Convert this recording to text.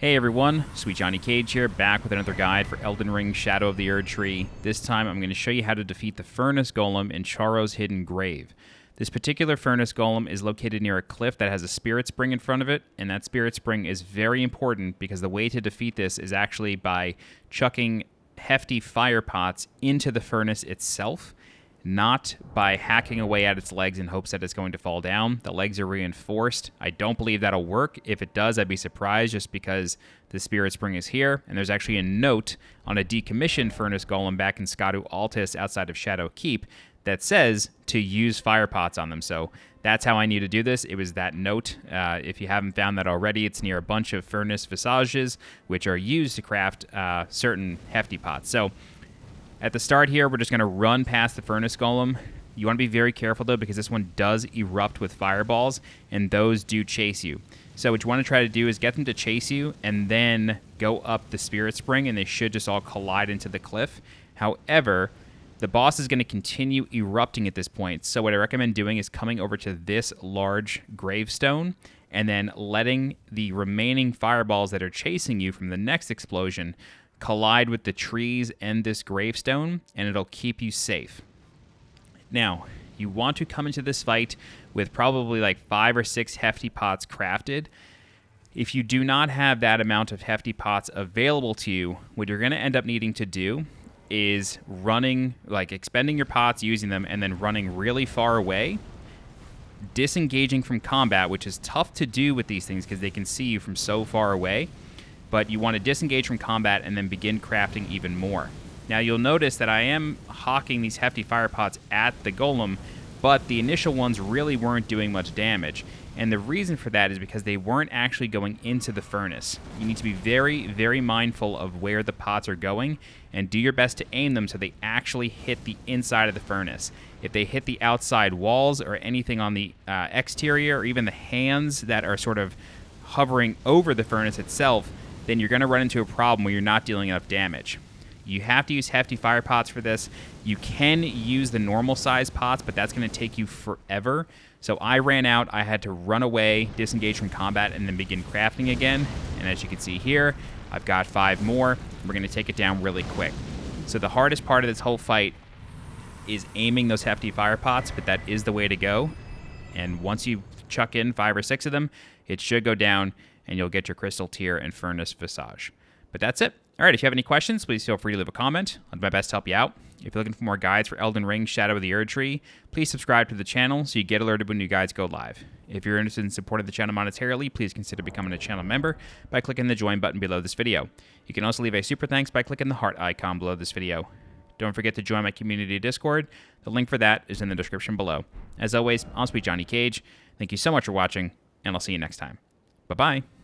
Hey everyone, SweetJohnnyCage here, back with another guide for Elden Ring Shadow of the Erdtree. This time I'm going to show you how to defeat the Furnace Golem in Charo's hidden grave. This particular Furnace Golem is located near a cliff that has a spirit spring in front of it, and that spirit spring is very important because the way to defeat this is actually by chucking hefty fire pots into the furnace itself, not by hacking away at its legs in hopes that it's going to fall down. The legs are reinforced. I don't believe that'll work. If it does, I'd be surprised just because the spirit spring is here. And there's actually a note on a decommissioned Furnace Golem back in Scadu Altus outside of Shadow Keep that says to use fire pots on them. So that's how I need to do this. It was that note. If you haven't found that already, it's near a bunch of furnace visages, which are used to craft certain hefty pots. So at the start here, we're just going to run past the Furnace Golem. You want to be very careful, though, because this one does erupt with fireballs, and those do chase you. So what you want to try to do is get them to chase you, and then go up the Spirit Spring, and they should just all collide into the cliff. However, the boss is going to continue erupting at this point, so what I recommend doing is coming over to this large gravestone, and then letting the remaining fireballs that are chasing you from the next explosion collide with the trees and this gravestone, and it'll keep you safe. Now, you want to come into this fight with probably like 5 or 6 hefty pots crafted. If you do not have that amount of hefty pots available to you, what you're going to end up needing to do is running, like expending your pots, using them, and then running really far away, disengaging from combat, which is tough to do with these things because they can see you from so far away. But you want to disengage from combat and then begin crafting even more. Now you'll notice that I am hawking these hefty fire pots at the golem, but the initial ones really weren't doing much damage. And the reason for that is because they weren't actually going into the furnace. You need to be very, very mindful of where the pots are going and do your best to aim them so they actually hit the inside of the furnace. If they hit the outside walls or anything on the exterior, or even the hands that are sort of hovering over the furnace itself, then you're going to run into a problem where you're not dealing enough damage. You have to use hefty fire pots for this. You can use the normal size pots, but that's going to take you forever. So I ran out. I had to run away, disengage from combat, and then begin crafting again. And as you can see here, I've got 5 more. We're going to take it down really quick. So the hardest part of this whole fight is aiming those hefty fire pots, but that is the way to go. And once you chuck in 5 or 6 of them, it should go down, and you'll get your Crystal Tier and Furnace Visage. But that's it. All right, if you have any questions, please feel free to leave a comment. I'll do my best to help you out. If you're looking for more guides for Elden Ring Shadow of the Erdtree, please subscribe to the channel so you get alerted when new guides go live. If you're interested in supporting the channel monetarily, please consider becoming a channel member by clicking the join button below this video. You can also leave a super thanks by clicking the heart icon below this video. Don't forget to join my community Discord. The link for that is in the description below. As always, I'm SweetJohnnyCage. Thank you so much for watching, and I'll see you next time. Bye-bye.